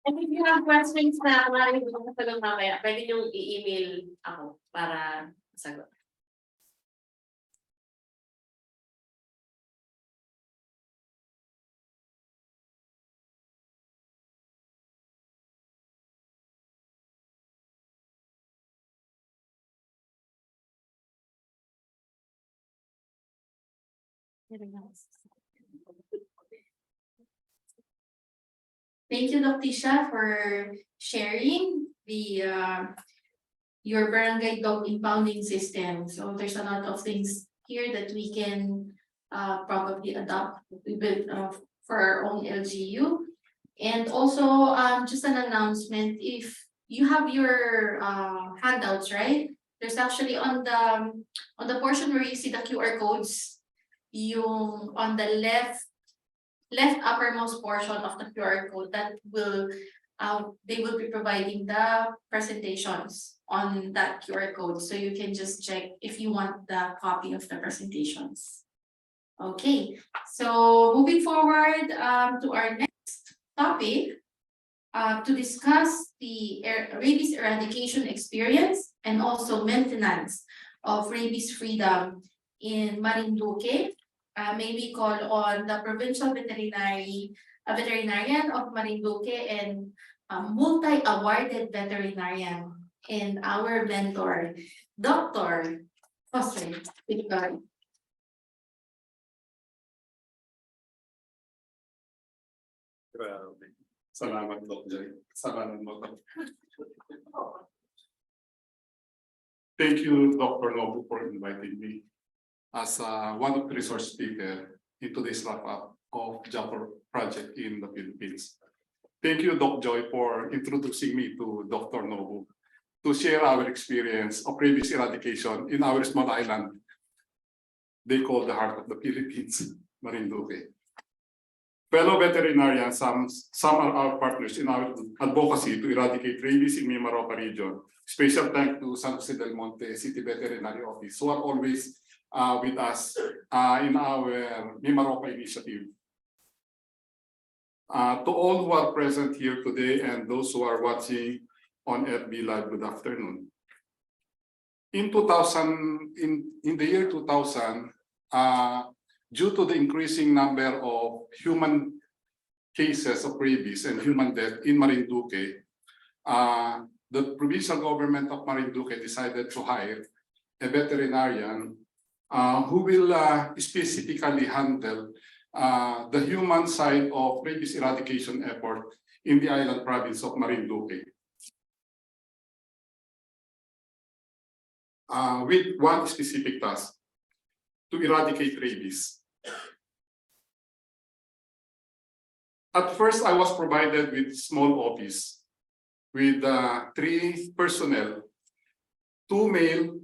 And if you have questions na maaaring hindi ko sasagot mamaya, pwede niyong i-email ako para masagot. Thank you, Dr. Tisha, for sharing the your barangay dog impounding system. So there's a lot of things here that we can probably adopt for our own LGU. And also just an announcement, if you have your handouts, right? There's actually on the portion where you see the QR codes, yung on the left uppermost portion of the QR code, that will they will be providing the presentations on that QR code, so you can just check if you want the copy of the presentations. Okay, so moving forward to our next topic, to discuss the rabies eradication experience and also maintenance of rabies freedom in Marinduque. May we call on the provincial veterinarian of Marinduque and multi-awarded veterinarian and our mentor, Dr. Jose Victor. Salamat, Doc Joy. Salamat mo. Thank you, Dr. Nobu, for inviting me as one of the resource speaker into this wrap-up of JAPOR project in the Philippines. Thank you, Doc Joy, for introducing me to Dr. Nobu to share our experience of rabies eradication in our small island they call the heart of the Philippines, Marinduque. Fellow veterinarians, some are our partners in our advocacy to eradicate rabies in Mimaropa region. Special thanks to San Jose del Monte City Veterinary Office, who are always with us in our Mimaropa initiative. To all who are present here today and those who are watching on FB Live, good afternoon. In the year 2000, due to the increasing number of human cases of rabies and human death in Marinduque, the provincial government of Marinduque decided to hire a veterinarian who will specifically handle the human side of rabies eradication effort in the island province of Marinduque. With one specific task: to eradicate rabies. At first, I was provided with small office with 3 personnel, 2 male,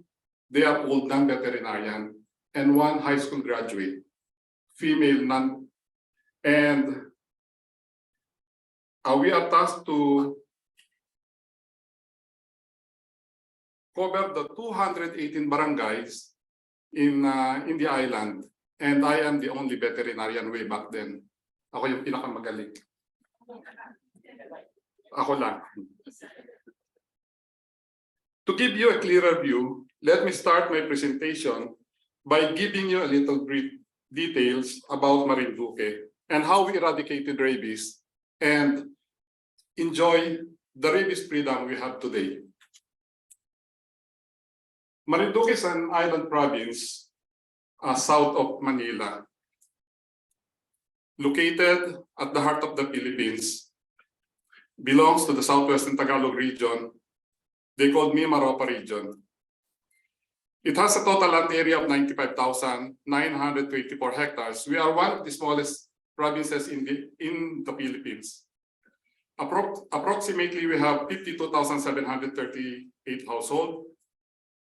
they are all non-veterinarian, and 1 high school graduate, female non. And we are tasked to cover the 218 barangays in the island, and I am the only veterinarian way back then. Ako yung pinakamagaling. Ako lang. To give you a clearer view, let me start my presentation by giving you a little brief details about Marinduque and how we eradicated rabies and enjoy the rabies freedom we have today. Marinduque is an island province south of Manila, located at the heart of the Philippines, belongs to the southwestern Tagalog region, they called Mimaropa region. It has a total land area of 95,924 hectares. We are one of the smallest provinces in the Philippines. Approximately, we have 52,738 households.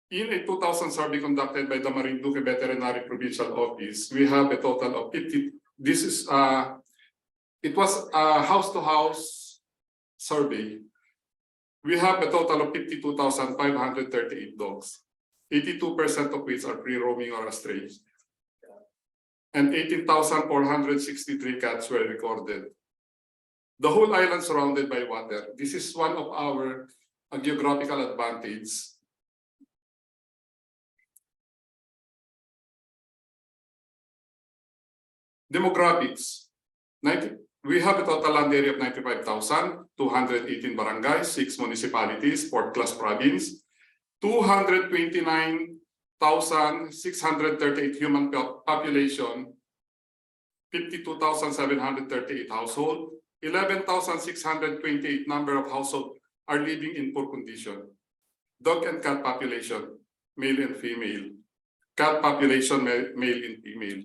In a 2000 survey conducted by the Marinduque Veterinary Provincial Office, we have a total of 50. This is it was a house-to-house survey. We have a total of 52,538 dogs, 82% of which are free roaming or stray, and 18,463 cats were recorded. The whole island surrounded by water. This is one of our geographical advantage. Demographics. We have a total land area of 95,218 barangays, 6 municipalities, 4th-class province, 229,638 human population, 52,738 household, 11,628 number of household are living in poor condition. Dog and cat population, male and female. Cat population, male and female.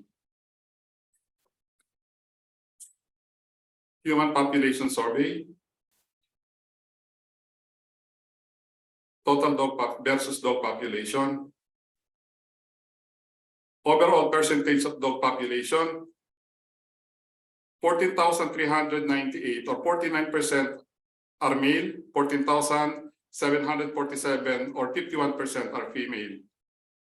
Human population survey. Total dog versus dog population. Overall percentage of dog population, 14,398 or 49% are male, 14,747 or 51% are female.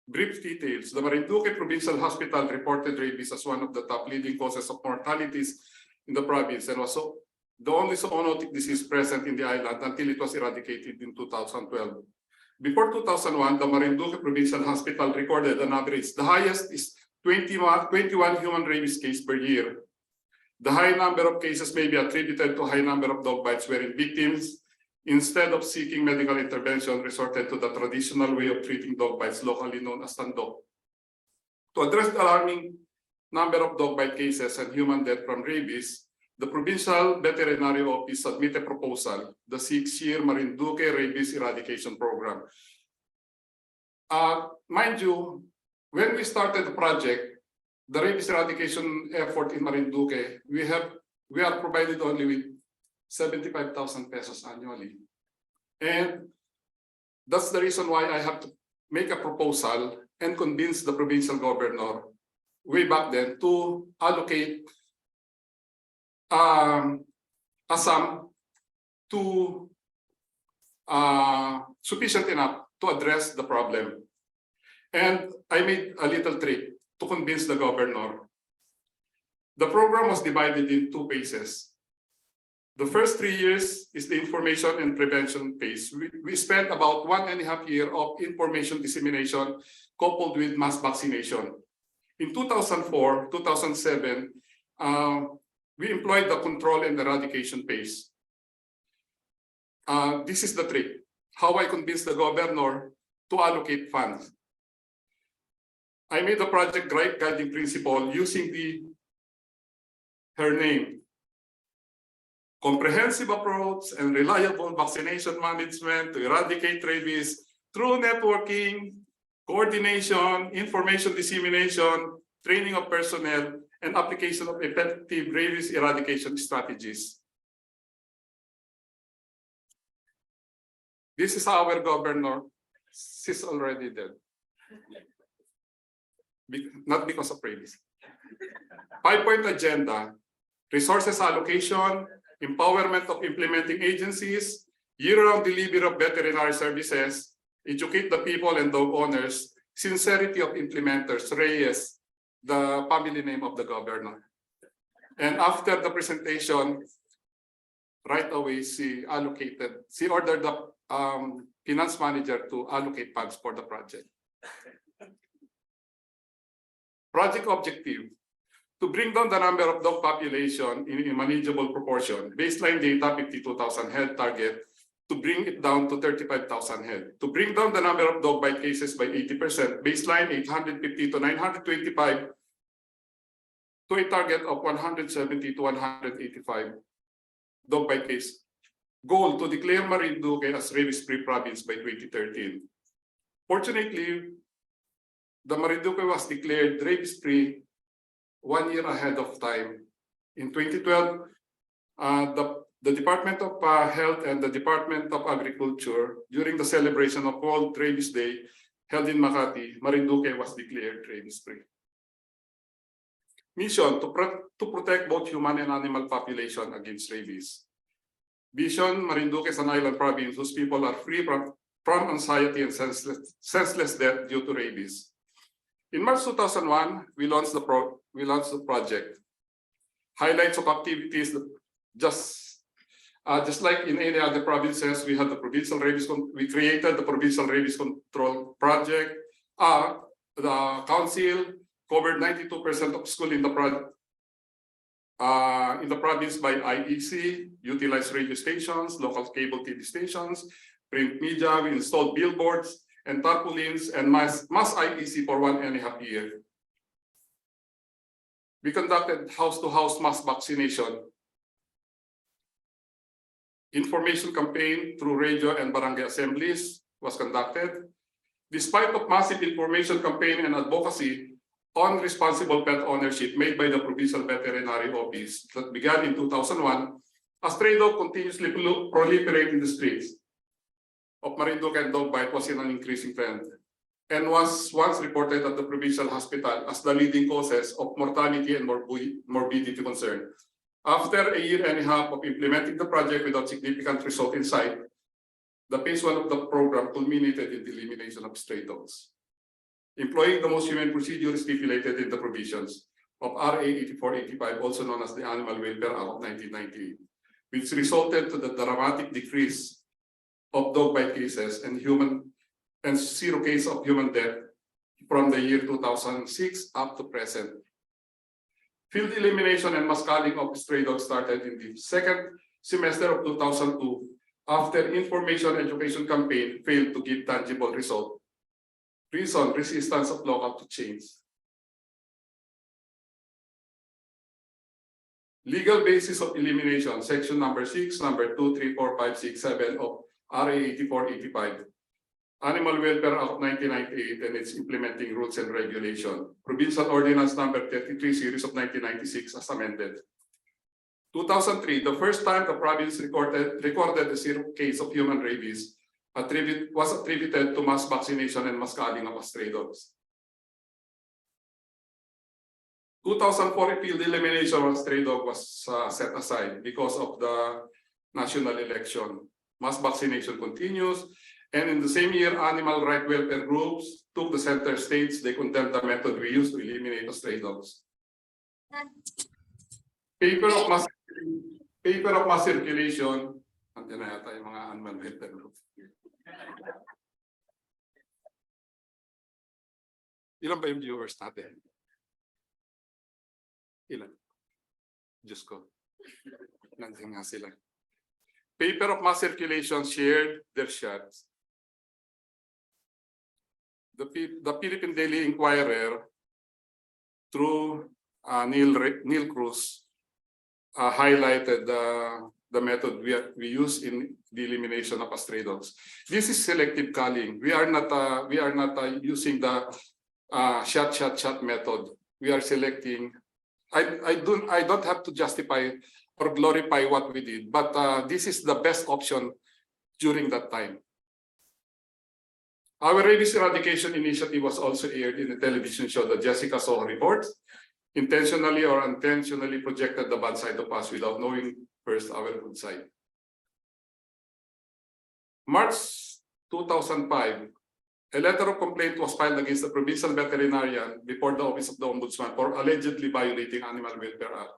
Brief details. The Marinduque Provincial Hospital reported rabies as one of the top leading causes of mortalities in the province and was the only zoonotic disease present in the island until it was eradicated in 2012. Before 2001, the Marinduque Provincial Hospital recorded an average. The highest is 21 human rabies cases per year. The high number of cases may be attributed to high number of dog bites wherein victims, instead of seeking medical intervention, resorted to the traditional way of treating dog bites locally known as tandok. To address the alarming number of dog bite cases and human death from rabies, the Provincial Veterinary Office submitted a proposal, the 6-year Marinduque Rabies Eradication Program. Mind you, when we started the project, the rabies eradication effort in Marinduque, we are provided only with 75,000 pesos annually. And that's the reason why I have to make a proposal and convince the provincial governor way back then to allocate a sum to sufficient enough to address the problem. And I made a little trick to convince the governor. The program was divided in 2 phases. The first 3 years is the information and prevention phase. We spent about 1.5 years of information dissemination coupled with mass vaccination. In 2004, 2007, we employed the control and eradication phase. This is the trick, how I convinced the governor to allocate funds. I made the project guiding principle using her name. Comprehensive approach and reliable vaccination management to eradicate rabies through networking, coordination, information dissemination, training of personnel, and application of effective rabies eradication strategies. This is our governor. She's already dead. Not because of rabies. 5-point agenda: resources allocation, empowerment of implementing agencies, year-round delivery of veterinary services, educate the people and dog owners, sincerity of implementers, Reyes, the family name of the governor. And after the presentation, right away she ordered the finance manager to allocate funds for the project. Project objective: to bring down the number of dog population in a manageable proportion. Baseline data, 52,000 head target, to bring it down to 35,000 head. To bring down the number of dog bite cases by 80%, baseline 850 to 925, to a target of 170 to 185 dog bite case. Goal: to declare Marinduque as rabies-free province by 2013. Fortunately, the Marinduque was declared rabies-free 1 year ahead of time. In 2012, the Department of Health and the Department of Agriculture, during the celebration of World Rabies Day held in Makati, Marinduque was declared rabies-free. Mission: to protect both human and animal population against rabies. Vision: Marinduque is an island province whose people are free from anxiety and senseless death due to rabies. In March 2001, we launched the project. Highlights of activities, just Just like in any other provinces, we created the provincial rabies control project. The council covered 92% of school in the province by IEC, utilized radio stations, local cable TV stations, print media. We installed billboards and tarpaulins and mass IEC for 1.5 years. We conducted house-to-house mass vaccination, information campaign through radio and barangay assemblies was conducted. Despite of massive information campaign and advocacy on responsible pet ownership made by the Provincial Veterinary Office that began in 2001, a stray dog continuously proliferate in the streets of Marinduque, and dog bite was in an increasing trend and was once reported at the provincial hospital as the leading causes of mortality and morbidity concern. After a year and a half of implementing the project without significant result in sight, the phase 1 of the program culminated in the elimination of stray dogs. Employing the most humane procedure stipulated in the provisions of RA 8485, also known as the Animal Welfare Act of 1998, which resulted to the dramatic decrease of dog bite cases and 0 case of human death from the year 2006 up to present. Field elimination and mass culling of stray dogs started in the second semester of 2002 after information education campaign failed to give tangible result. Reason: resistance of local to change. Legal basis of elimination, section number 6, number 2, 3, 4, 5, 6, 7 of RA 8485. Animal Welfare Act of 1998 and its implementing rules and regulation. Provincial Ordinance number 33, series of 1996 as amended. 2003, the first time the province recorded a 0 case of human rabies was attributed to mass vaccination and mass culling of stray dogs. 2004, field elimination of stray dog was set aside because of the national election. Mass vaccination continues. And in the same year, animal right welfare groups took the center stage. They condemned the method we used to eliminate the stray dogs. Paper of mass circulation. Andiyan na yata yung mga animal welfare groups. Ilan ba yung viewers natin? Ilan? Diyos ko. Nandiyan nga sila. Paper of mass circulation shared their shots. The Philippine Daily Inquirer, through Neil Cruz, highlighted the method we use in the elimination of stray dogs. This is selective culling. We are not using the shot method. We are selecting. I don't have to justify or glorify what we did, but this is the best option during that time. Our rabies eradication initiative was also aired in the television show The Jessica Soho Report. Intentionally or unintentionally projected the bad side of us without knowing first our good side. March 2005, a letter of complaint was filed against the provincial veterinarian before the Office of the Ombudsman for allegedly violating Animal Welfare Act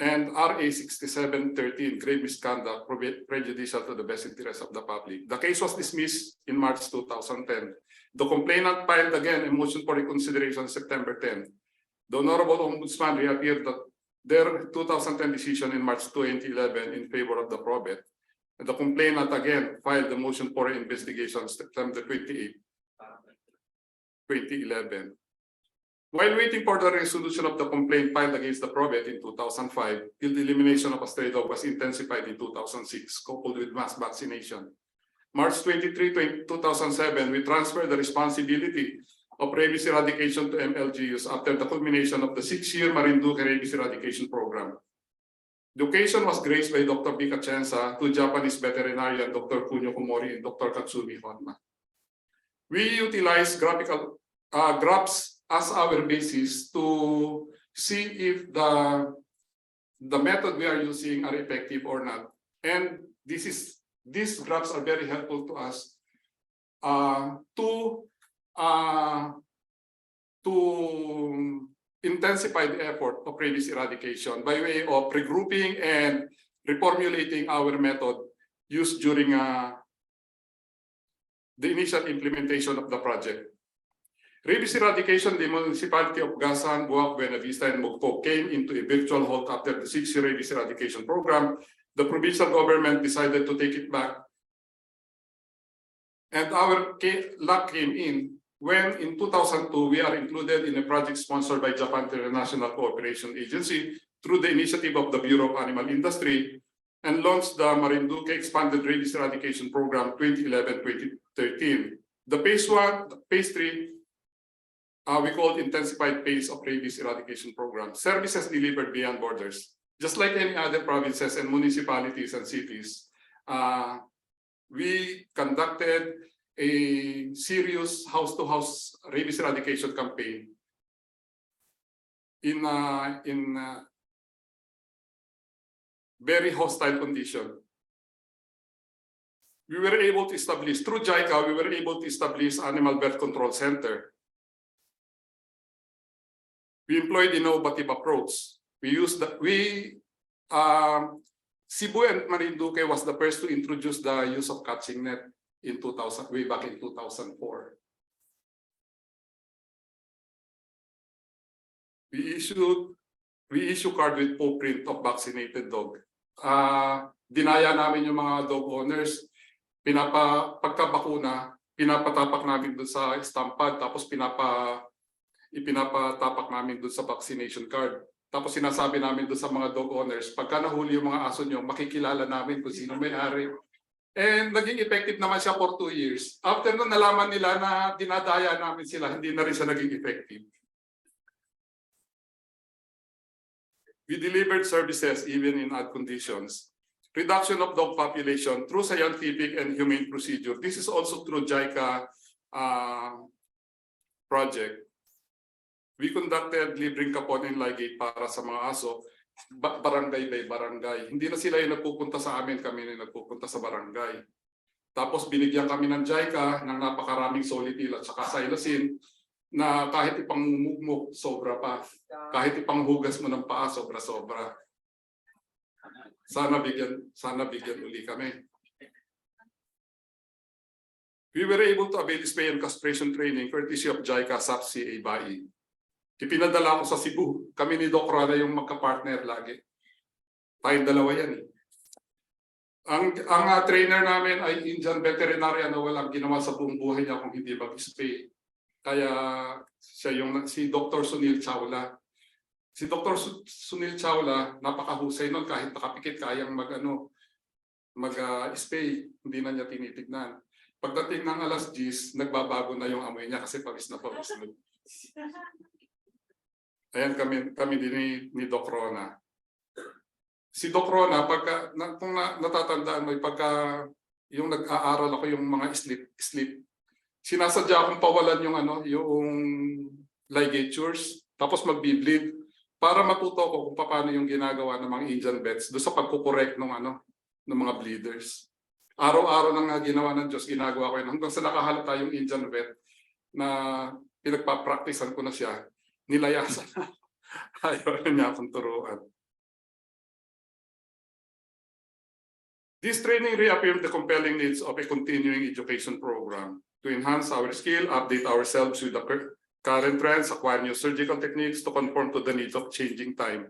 and RA 6713, grave misconduct prejudicial to the best interest of the public. The case was dismissed in March 2010. The complainant filed again a motion for reconsideration September 10. The Honorable Ombudsman reappeared their 2010 decision in March 2011 in favor of the probate. And the complainant again filed the motion for investigation September 28, 2011. While waiting for the resolution of the complaint filed against the probate in 2005, till the elimination of a stray dog was intensified in 2006, coupled with mass vaccination. March 23, 2007, we transferred the responsibility of rabies eradication to MLGUs after the culmination of the 6-year Marinduque rabies eradication program. The occasion was graced by Dr. Pika Chensa, two Japanese veterinarian, Dr. Kunio Komori and Dr. Katsumi Honma. We utilized graphs as our basis to see if the method we are using are effective or not. And these graphs are very helpful to us to intensify the effort of rabies eradication by way of regrouping and reformulating our method used during the initial implementation of the project. Rabies eradication, the municipality of Gasan, Buak, Buena Vista, and Mugpo came into a virtual halt after the 6-year rabies eradication program. The provincial government decided to take it back. And our luck came in when in 2002, we are included in a project sponsored by Japan International Cooperation Agency through the initiative of the Bureau of Animal Industry and launched the Marinduque Expanded Rabies Eradication Program 2011-2013. The phase 1, phase 3, we call intensified phase of rabies eradication program. Services delivered beyond borders. Just like any other provinces and municipalities and cities, we conducted a serious house-to-house rabies eradication campaign in very hostile condition. We were able to establish, through JICA, we were able to establish Animal Birth Control Center. We employed innovative approach. We used Cebu and Marinduque was the first to introduce the use of catching net in 2000, way back in 2004. We issue card with paw print of vaccinated dog. Dinaya namin yung mga dog owners, pagkabakuna, pinapatapak namin doon sa stamp pad, tapos ipinapatapak namin doon sa vaccination card. Tapos sinasabi namin doon sa mga dog owners, pagka nahuli yung mga aso nyo, makikilala namin kung sino may-ari. And naging effective naman siya for 2 years. After nun, nalaman nila na dinadaya namin sila, hindi na rin siya naging effective. We delivered services even in odd conditions. Reduction of dog population through scientific and humane procedure. This is also through JICA project. We conducted libreng kapon and ligate para sa mga aso, barangay by barangay. Hindi na sila yung nagpupunta sa amin, kami na yung nagpupunta sa barangay. Tapos binigyan kami ng JICA ng napakaraming solitil at saka silosin na kahit ipangmumuk, sobra pa. Kahit ipanghugas mo ng paa, sobra-sobra. Sana bigyan uli kami. We were able to avail spay and castration training courtesy of JICA SAPC ABAI. Ipinadala ko sa Cebu. Kami ni Doc Rana yung magka-partner lagi. Tayong dalawa yan eh. Ang trainer namin ay Indian veterinarian na walang ginawa sa buong buhay niya kung hindi mag-spay. Kaya siya si Dr. Sunil Chawla. Si Dr. Sunil Chawla, napakahusay nun kahit nakapikit kayang mag-spay. Hindi na niya tinitignan. Pagdating ng alas 10, nagbabago na yung amoy niya kasi pawis na pawis na. Ayan kami din ni Doc Rona. Si Doc Rona, kung natatandaan mo, pagka yung nag-aaral ako yung mga sleep, sinasadya akong pawalan yung ligatures, tapos mag-bleed para matuto ko kung paano yung ginagawa ng mga Indian vets doon sa pagkukorek ng mga bleeders. Araw-araw nang ginawa ng Diyos, ginagawa ko yun. Hanggang sa nakahalata yung Indian vet na pinagpa-practicean ko na siya, nilayasan na. Ayaw na niya akong turuan. This training reaffirmed the compelling needs of a continuing education program to enhance our skill, update ourselves with the current trends, acquire new surgical techniques to conform to the needs of changing time.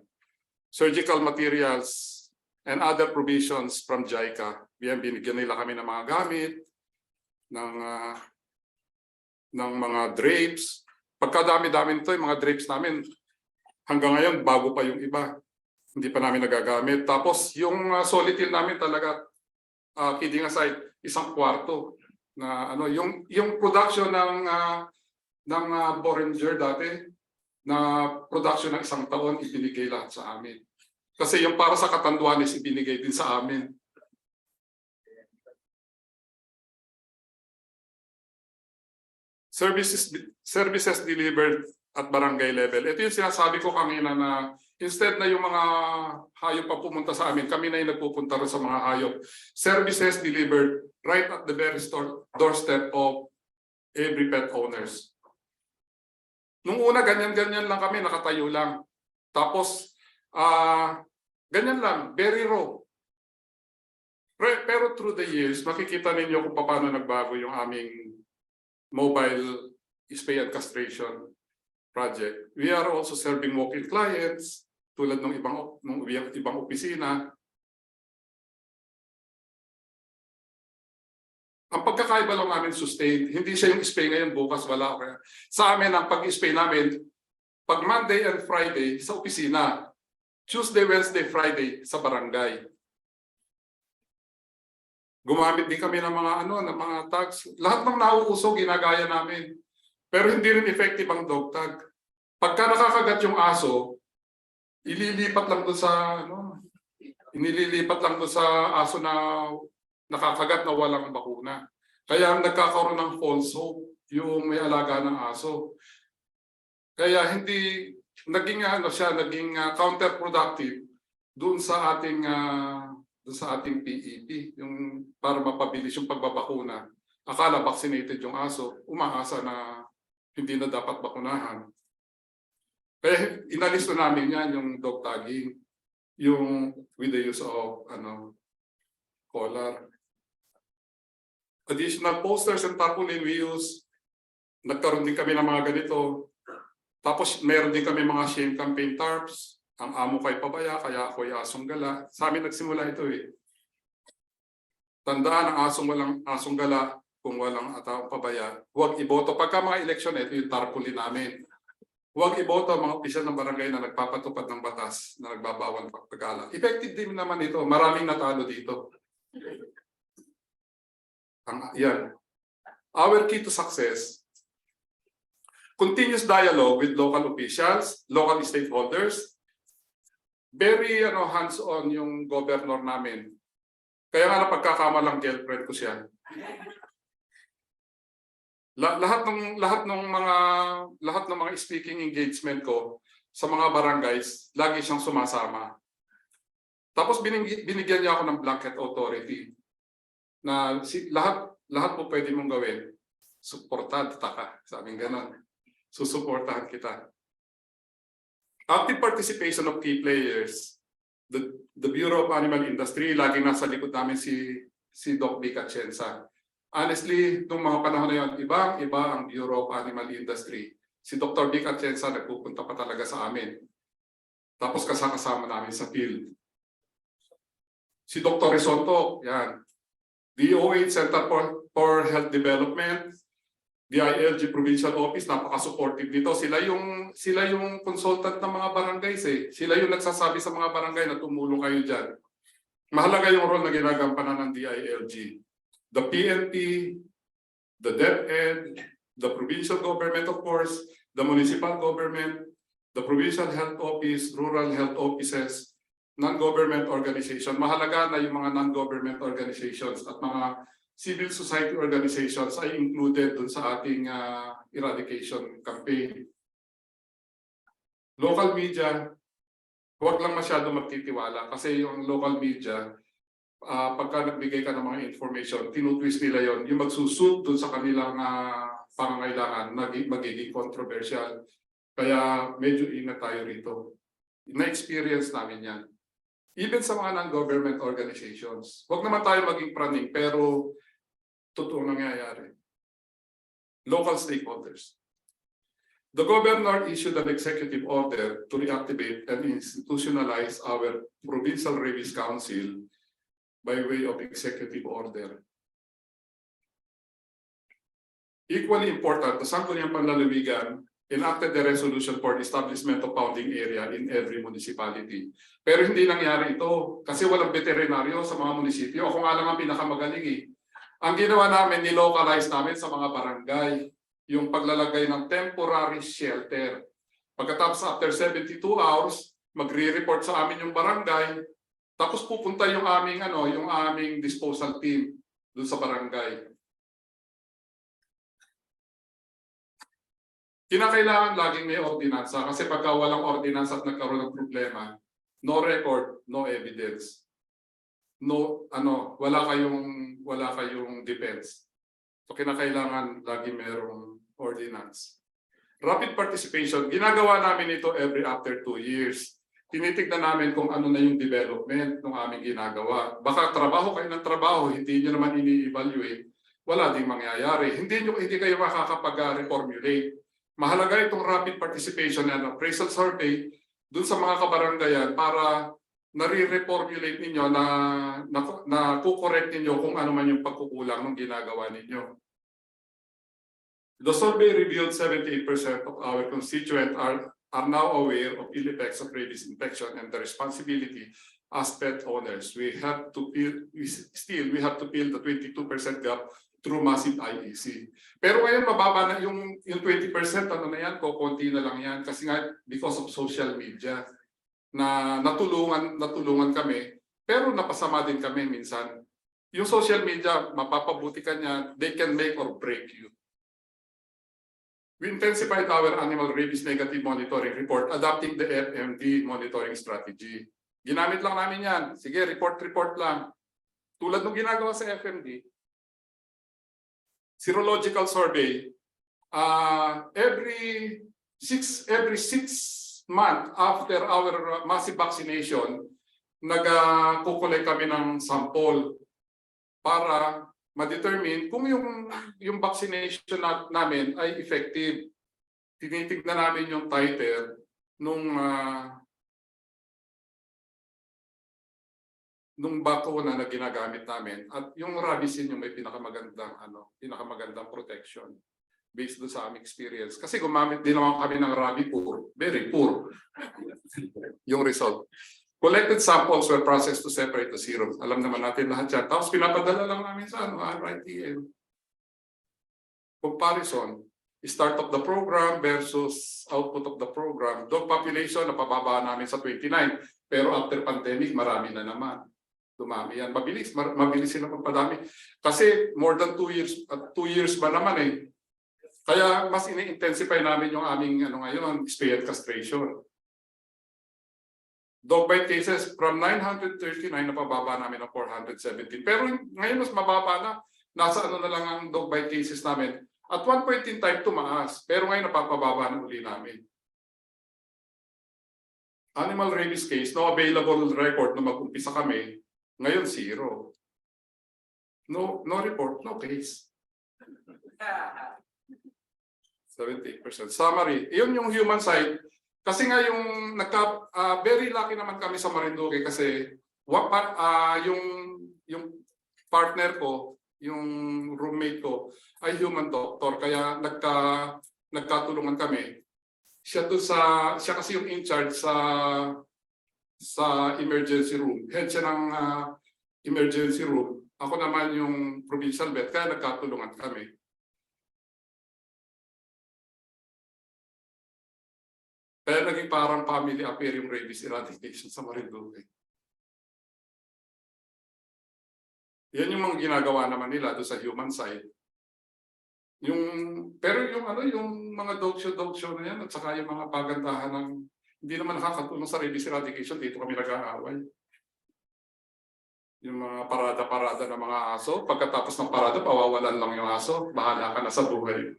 Surgical materials and other provisions from JICA. Binigyan nila kami ng mga gamit, ng mga drapes. Pagkadami-dami nito, yung mga drapes namin, hanggang ngayon, bago pa yung iba. Hindi pa namin nagagamit. Tapos, yung solitil namin talaga, kidding aside, isang kwarto. Na, yung production ng Borenger dati, na production ng isang taon, ibinigay lahat sa amin. Kasi yung para sa Catanduanes, ibinigay din sa amin. Services delivered at barangay level. Ito yung sinasabi ko kanina na instead na yung mga hayop pa pumunta sa amin, kami na yung nagpupunta rin sa mga hayop. Services delivered right at the very doorstep of every pet owners. Nung una, ganyan-ganyan lang kami, nakatayo lang. Tapos, ganyan lang, very raw. Pero through the years, makikita ninyo kung paano nagbago yung aming mobile spay and castration project. We are also serving walk-in clients tulad ng ibang opisina. Ang pagkakaiba lang namin sustained, hindi siya yung spay ngayon, bukas wala. Sa amin, ang pag-spay namin, pag Monday and Friday sa opisina, Tuesday, Wednesday, Friday sa barangay. Gumamit din kami ng mga tags. Lahat ng nauuso, ginagaya namin. Pero hindi rin effective ang dog tag. Pagka nakakagat yung aso, inililipat lang doon sa aso na nakakagat na walang bakuna. Kaya nagkakaroon ng false hope yung may alaga ng aso. Kaya hindi naging counterproductive doon sa ating PEP, yung para mapabilis yung pagbabakuna. Akala vaccinated yung aso, umaasa na hindi na dapat bakunahan. Kaya inalis na namin yan, yung dog tagging, yung with the use of collar. Additional posters and tarpaulin we use. Nagkaroon din kami ng mga ganito. Tapos meron din kami mga shame campaign tarps. Ang amo ko'y pabaya, kaya ako'y asong gala. Sa amin nagsimula ito eh. Tandaan ang asong gala kung walang ataong pabaya. Huwag iboto. Pagka mga eleksyon, ito yung tarpaulin namin. Huwag iboto ang mga opisyal ng barangay na nagpapatupad ng batas na nagbabawal pagkagala. Effective din naman ito. Maraming natalo dito. Yan. Our key to success, continuous dialogue with local officials, local stakeholders. Very hands-on yung governor namin. Kaya nga napagkakamalang girlfriend ko siya. Lahat ng mga speaking engagement ko sa mga barangays, lagi siyang sumasama. Tapos binigyan niya ako ng blanket authority na lahat po pwede mong gawin. Suportahan ka, sabing ganon. Susuportahan kita. Active participation of key players. The Bureau of Animal Industry, laging nasa likod namin si Doc Vic Atienza. Honestly, nung mga panahon na yun, iba ang Bureau of Animal Industry. Si Dr. Vic Atienza nagpupunta pa talaga sa amin. Tapos kasama namin sa field. Si Dr. Risotto, yan. DOH, Center for Health Development, DILG Provincial Office, napaka-supportive nito. Sila yung consultant ng mga barangays eh. Sila yung nagsasabi sa mga barangay na tumulong kayo dyan. Mahalaga yung role na ginagampanan ng DILG. The PNP, the DepEd, the provincial government of course, the municipal government, the provincial health office, rural health offices, non-government organization. Mahalaga na yung mga non-government organizations at mga civil society organizations ay included dun sa ating eradication campaign. Local media, huwag lang masyado magtitiwala kasi yung local media, pagka nagbigay ka ng mga information, tinutwist nila yon, yung magsusut dun sa kanilang pangangailangan, magiging controversial. Kaya medyo ingat tayo rito. Na-experience namin yan. Even sa mga non-government organizations. Huwag naman tayo maging praning, pero totoo nangyayari. Local stakeholders. The governor issued an executive order to reactivate and institutionalize our Provincial Rabies Council by way of executive order. Equally important, the Sangguniang Panlalawigan enacted the resolution for the establishment of pounding area in every municipality. Pero hindi nangyari ito kasi walang veterinaryo sa mga munisipyo. Ako nga lang ang pinakamagaling eh. Ang ginawa namin, nilocalize namin sa mga barangay yung paglalagay ng temporary shelter. Pagkatapos after 72 hours, magre-report sa amin yung barangay, tapos pupunta yung aming disposal team doon sa barangay. Kinakailangan laging may ordinansa kasi pagka walang ordinansa at nagkaroon ng problema, no record, no evidence. Wala kayong defense. So kinakailangan lagi merong ordinance. Rapid participation, ginagawa namin ito every after 2 years. tinitignan namin kung ano na yung development ng aming ginagawa. Baka trabaho kayo ng trabaho, hindi nyo naman ini-evaluate, wala ding mangyayari. Hindi kayo makakapag-reformulate. Mahalaga itong rapid participation and appraisal survey dun sa mga kabaranggayan para nare-reformulate ninyo na kukorekt ninyo kung ano man yung pagkukulang ng ginagawa ninyo. The survey revealed 78% of our constituents are now aware of ill effects of rabies infection and the responsibility as pet owners. We have to fill the 22% gap through massive IEC. Pero ngayon mababa na yung 20%, ano na yan, konti na lang yan kasi nga because of social media na natulungan kami, pero napasama din kami minsan. Yung social media, mapapabuti ka niya, they can make or break you. We intensified our animal rabies negative monitoring report, adopting the FMD monitoring strategy. Ginamit lang namin yan. Sige, report lang. Tulad ng ginagawa sa FMD, serological survey, every 6 months after our massive vaccination, nagkukulay kami ng sample para ma-determine kung yung vaccination namin ay effective. Tinitignan namin yung titer nung bakuna na ginagamit namin at yung rabies yung may pinakamagandang protection based doon sa aming experience. Kasi gumamit din naman kami ng Rabies poor, very poor yung result. Collected samples were processed to separate the serum. Alam naman natin lahat yan. Tapos pinapadala lang namin sa RITM. Comparison. Start of the program versus output of the program. Dog population, napababa namin sa 29. Pero after pandemic, marami na naman. Dumami yan. Mabilis sila magpadami. Kasi more than 2 years, 2 years ba naman eh. Kaya mas ini-intensify namin yung aming ngayon, spay and castration. Dog bite cases from 939 na pababa namin ng 417. Pero ngayon mas mababa na. Nasa na lang ang dog bite cases namin. At one point in time tumaas. Pero ngayon napapababa na uli namin. Animal rabies case, no available record na mag-umpisa kami. Ngayon 0. No report, no case. 70%. Summary. Iyon yung human side. Kasi nga yung very lucky naman kami sa Marinduque kasi yung partner ko, yung roommate ko ay human doctor kaya nagkatulungan kami. Siya kasi yung in charge sa emergency room. Head siya ng emergency room. Ako naman yung provincial vet kaya nagkatulungan kami. Kaya naging parang family affair yung rabies eradication sa Marinduque. Yan yung mga ginagawa naman nila doon sa human side. Pero yung mga dog show na yan at saka yung mga pagandahan ng hindi naman nakakatulong sa rabies eradication, dito kami nag-aaway. Yung mga parada-parada ng mga aso, pagkatapos ng parada, pawawalan lang yung aso, bahala ka na sa buhay.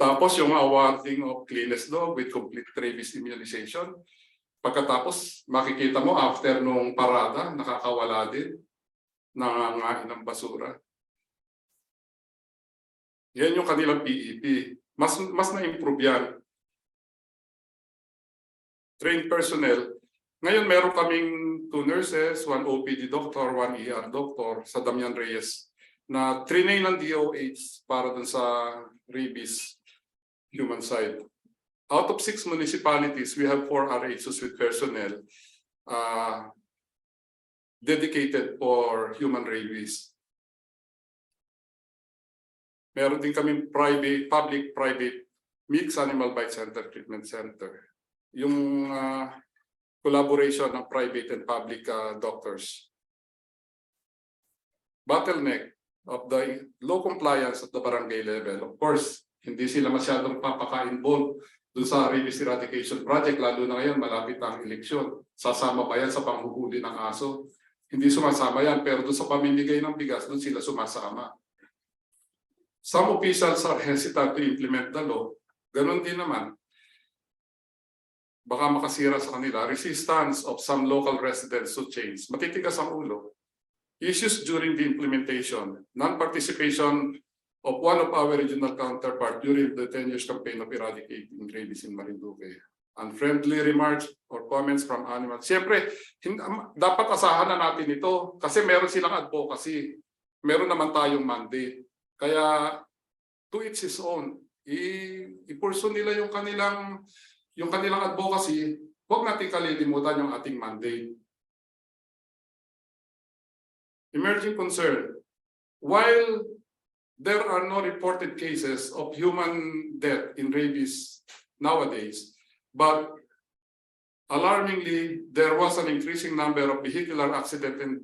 Tapos yung awarding of cleanest dog with complete rabies immunization. Pagkatapos makikita mo after nung parada, nakakawala din, nangangain ng basura. Yan yung kanilang PEP. Mas na-improve yan. Trained personnel. Ngayon meron kaming 2 nurses, 1 OPD doctor, 1 ER doctor sa Damian Reyes na trinain ng DOH para dun sa rabies human side. Out of 6 municipalities, we have 4 RHOs with personnel dedicated for human rabies. Meron din kami public-private mixed animal bite center treatment center. Yung collaboration ng private and public doctors. Bottleneck of the low compliance at the barangay level. Of course, hindi sila masyadong papaka-involved doon sa rabies eradication project, lalo na ngayon malapit ang eleksyon. Sasama ba yan sa panghuhuli ng aso? Hindi sumasama yan, pero doon sa pamimigay ng bigas, doon sila sumasama. Some officials are hesitant to implement the law. Ganon din naman. baka makasira sa kanila, resistance of some local residents to change, matitigas ang ulo. Issues during the implementation, non-participation of one of our regional counterpart during the 10 years campaign of eradicating rabies in Marinduque. Unfriendly remarks or comments from animals. Siyempre, dapat asahan na natin ito kasi meron silang advocacy. Meron naman tayong mandate. Kaya, to each his own. I-pursue nila yung kanilang advocacy. Huwag natin kalilimutan yung ating mandate. Emerging concern. While there are no reported cases of human death in rabies nowadays, but alarmingly, there was an increasing number of vehicular accidents and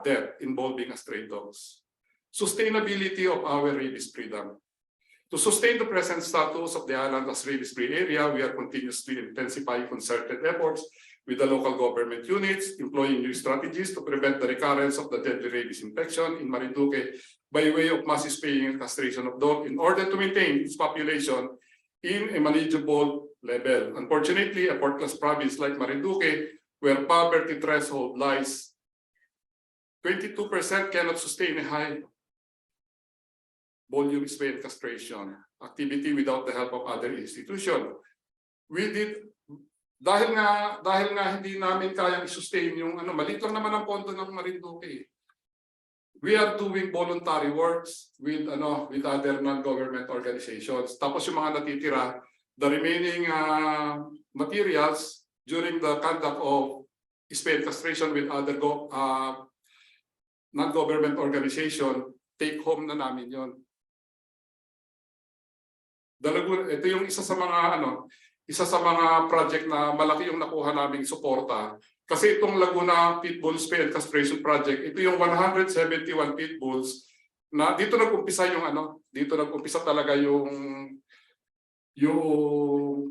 death involving stray dogs. Sustainability of our rabies freedom. To sustain the present status of the island as rabies-free area, we are continuously intensifying concerted efforts with the local government units, employing new strategies to prevent the recurrence of the deadly rabies infection in Marinduque by way of mass spaying and castration of dogs in order to maintain its population in a manageable level. Unfortunately, a fourth-class province like Marinduque, where poverty threshold lies 22% cannot sustain a high volume spay and castration activity without the help of other institutions. Dahil nga hindi namin kayang i-sustain yung maliit lang naman ang pondo ng Marinduque. We are doing voluntary works with other non-government organizations. Tapos yung mga natitira, the remaining materials during the conduct of spay and castration with other non-government organization, take home na namin yon. Ito yung isa sa mga project na malaki yung nakuha naming suporta. Kasi itong Laguna Pitbull Spay and Castration Project, ito yung 171 pitbulls na dito nag-umpisa dito nag-umpisa talaga yung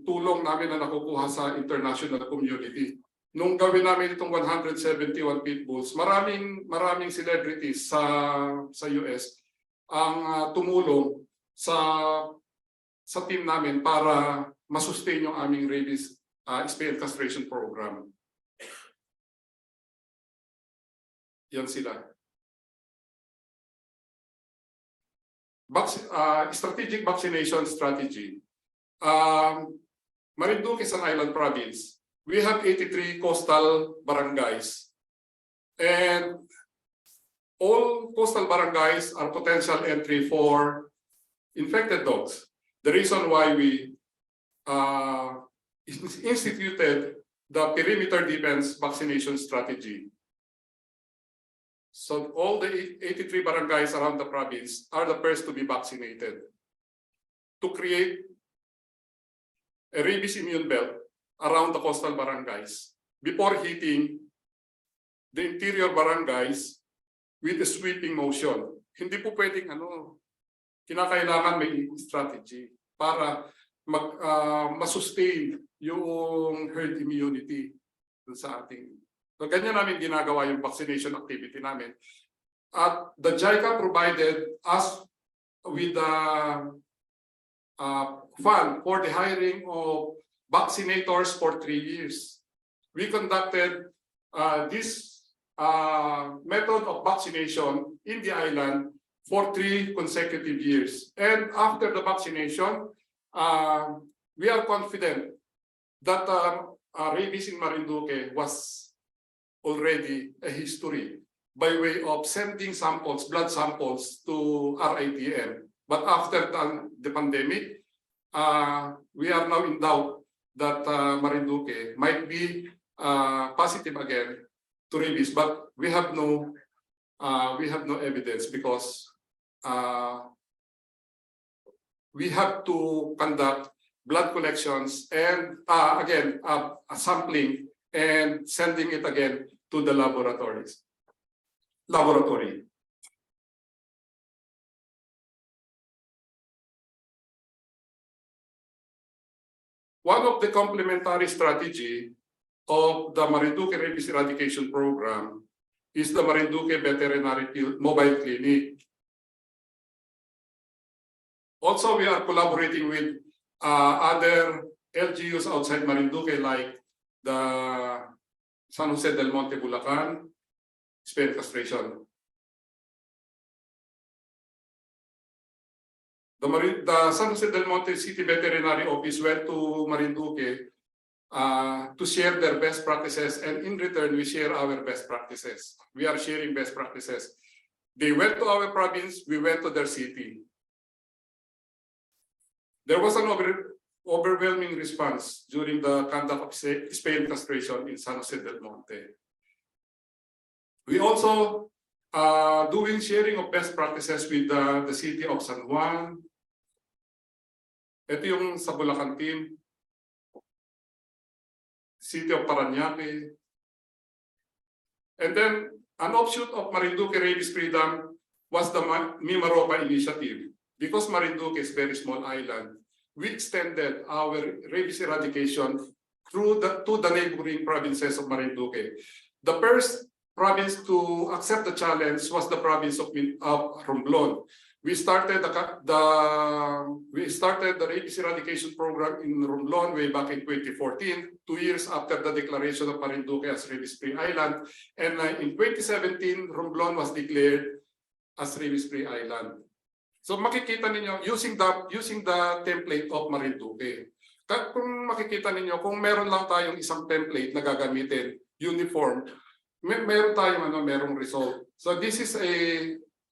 tulong namin na nakukuha sa international community. Nung gawin namin itong 171 pitbulls, maraming celebrities sa US ang tumulong sa team namin para masustain yung aming rabies spay and castration program. Yan sila. Strategic vaccination strategy. Marinduque is an island province. We have 83 coastal barangays. And all coastal barangays are potential entry for infected dogs. The reason why we instituted the perimeter defense vaccination strategy. So all the 83 barangays around the province are the first to be vaccinated to create a rabies immune belt around the coastal barangays before hitting the interior barangays with a sweeping motion. Hindi po pwedeng kinakailangan may strategy para masustain yung herd immunity sa ating. So ganyan namin ginagawa yung vaccination activity namin. At the JICA provided us with a fund for the hiring of vaccinators for 3 years. We conducted this method of vaccination in the island for 3 consecutive years. And after the vaccination, we are confident that rabies in Marinduque was already a history by way of sending samples, blood samples to RITM. But after the pandemic, we are now in doubt that Marinduque might be positive again to rabies, but we have no evidence because we have to conduct blood collections and again a sampling and sending it again to the laboratory. One of the complementary strategy of the Marinduque Rabies Eradication Program is the Marinduque Veterinary Mobile Clinic. Also, we are collaborating with other LGUs outside Marinduque like the San Jose del Monte, Bulacan, spay and castration. The San Jose del Monte City Veterinary Office went to Marinduque to share their best practices, and in return, we share our best practices. We are sharing best practices. They went to our province, we went to their city. There was an overwhelming response during the conduct of spay and castration in San Jose del Monte. We also doing sharing of best practices with the city of San Juan. Ito yung sa Bulacan team. City of Paranaque. And then an offshoot of Marinduque Rabies Freedom was the Mimaropa initiative. Because Marinduque is a very small island, we extended our rabies eradication to the neighboring provinces of Marinduque. The first province to accept the challenge was the province of Romblon. We started the rabies eradication program in Romblon way back in 2014, 2 years after the declaration of Marinduque as rabies-free island. And in 2017, Romblon was declared as rabies-free island. So makikita ninyo using the template of Marinduque. Kung makikita ninyo, kung meron lang tayong isang template na gagamitin, uniform, meron tayong merong result. So this is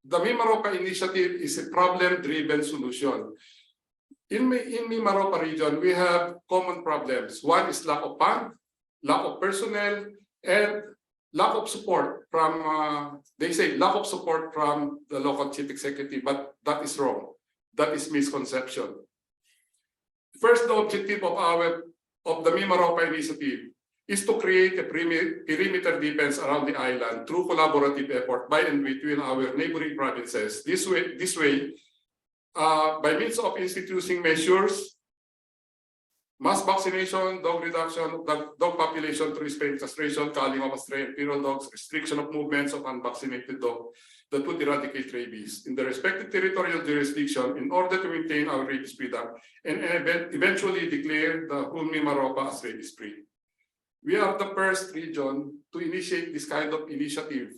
the Mimaropa initiative is a problem-driven solution. In Mimaropa region, we have common problems. One is lack of fund, lack of personnel, and lack of support from, they say lack of support from the local chief executive, but that is wrong. That is misconception. First, the objective of the Mimaropa initiative is to create a perimeter defense around the island through collaborative effort by and between our neighboring provinces. This way, by means of instituting measures, mass vaccination, dog reduction, dog population through spay and castration, culling of stray and feral dogs, restriction of movements of unvaccinated dogs that would eradicate rabies in the respective territorial jurisdiction in order to maintain our rabies freedom and eventually declare the whole Mimaropa as rabies-free. We are the first region to initiate this kind of initiative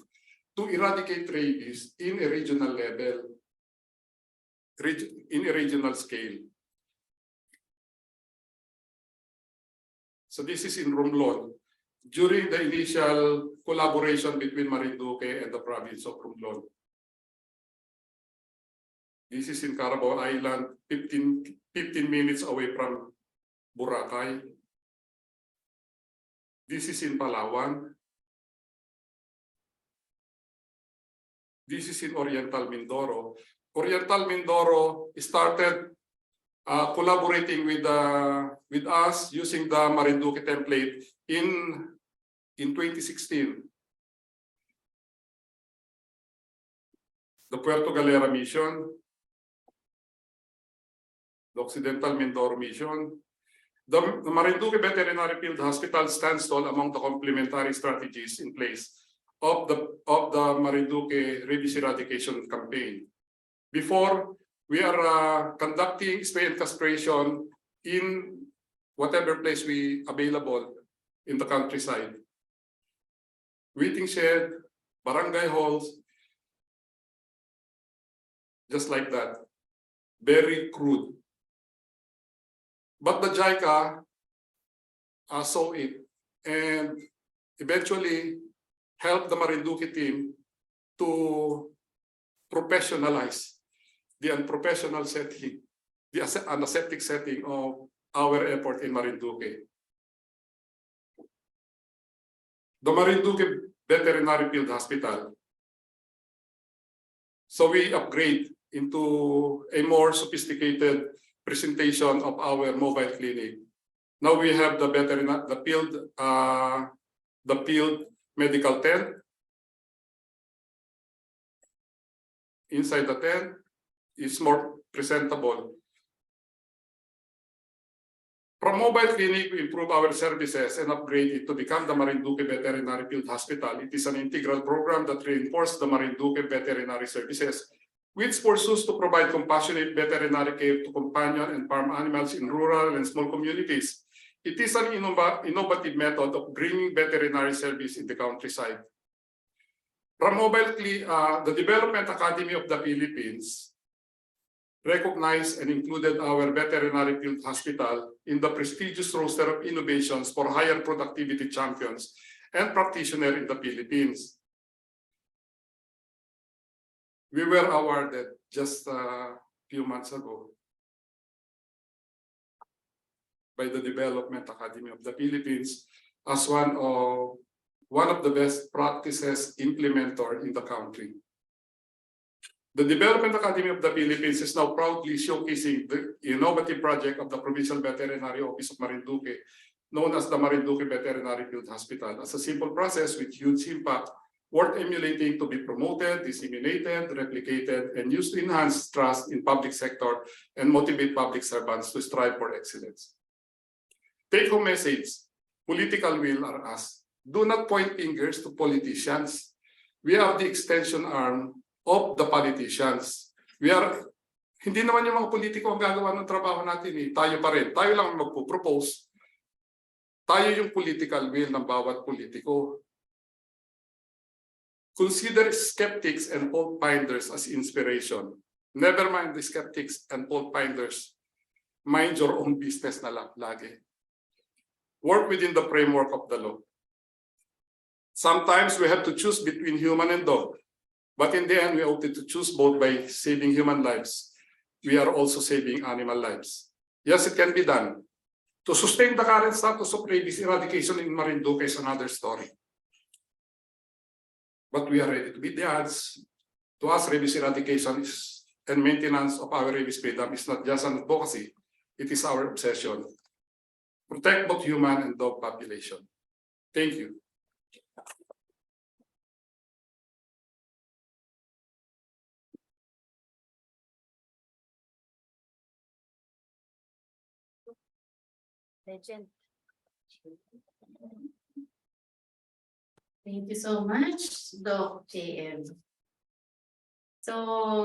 to eradicate rabies in a regional level, in a regional scale. So this is in Romblon during the initial collaboration between Marinduque and the province of Romblon. This is in Carabao Island, 15 minutes away from Boracay. This is in Palawan. This is in Oriental Mindoro. Oriental Mindoro started collaborating with us using the Marinduque template in 2016. The Puerto Galera mission, the Occidental Mindoro mission. The Marinduque Veterinary Field Hospital stands tall among the complementary strategies in place of the Marinduque rabies eradication campaign. Before, we are conducting spay and castration in whatever place we available in the countryside. Waiting shed, barangay halls, just like that. Very crude. But the JICA saw it and eventually helped the Marinduque team to professionalize the unprofessional setting, the aseptic setting of our effort in Marinduque. The Marinduque Veterinary Field Hospital. So we upgrade into a more sophisticated presentation of our mobile clinic. Now we have the field medical tent. Inside the tent is more presentable. From mobile clinic, we improve our services and upgrade it to become the Marinduque Veterinary Field Hospital. It is an integral program that reinforces the Marinduque veterinary services which pursues to provide compassionate veterinary care to companion and farm animals in rural and small communities. It is an innovative method of bringing veterinary service in the countryside. The Development Academy of the Philippines recognized and included our veterinary field hospital in the prestigious roster of innovations for higher productivity champions and practitioners in the Philippines. We were awarded just a few months ago by the Development Academy of the Philippines as one of the best practices implementer in the country. The Development Academy of the Philippines is now proudly showcasing the innovative project of the Provincial Veterinary Office of Marinduque, known as the Marinduque Veterinary Field Hospital, as a simple process with huge impact, worth emulating to be promoted, disseminated, replicated, and used to enhance trust in public sector and motivate public servants to strive for excellence. Take-home message: political will are us. Do not point fingers to politicians. We are the extension arm of the politicians. Hindi naman yung mga politiko ang gagawa ng trabaho natin eh. Tayo pa rin. Tayo lang ang magpo-propose. Tayo yung political will ng bawat politiko. Consider skeptics and fault finders as inspiration. Never mind the skeptics and fault finders. Mind your own business na lang lagi. Work within the framework of the law. Sometimes we have to choose between human and dog. But in the end, we opted to choose both by saving human lives. We are also saving animal lives. Yes, it can be done. To sustain the current status of rabies eradication in Marinduque is another story. But we are ready to beat the odds. To us, rabies eradication and maintenance of our rabies freedom is not just an advocacy. It is our obsession. Protect both human and dog population. Thank you. Legend. Thank you so much, Doc JM. So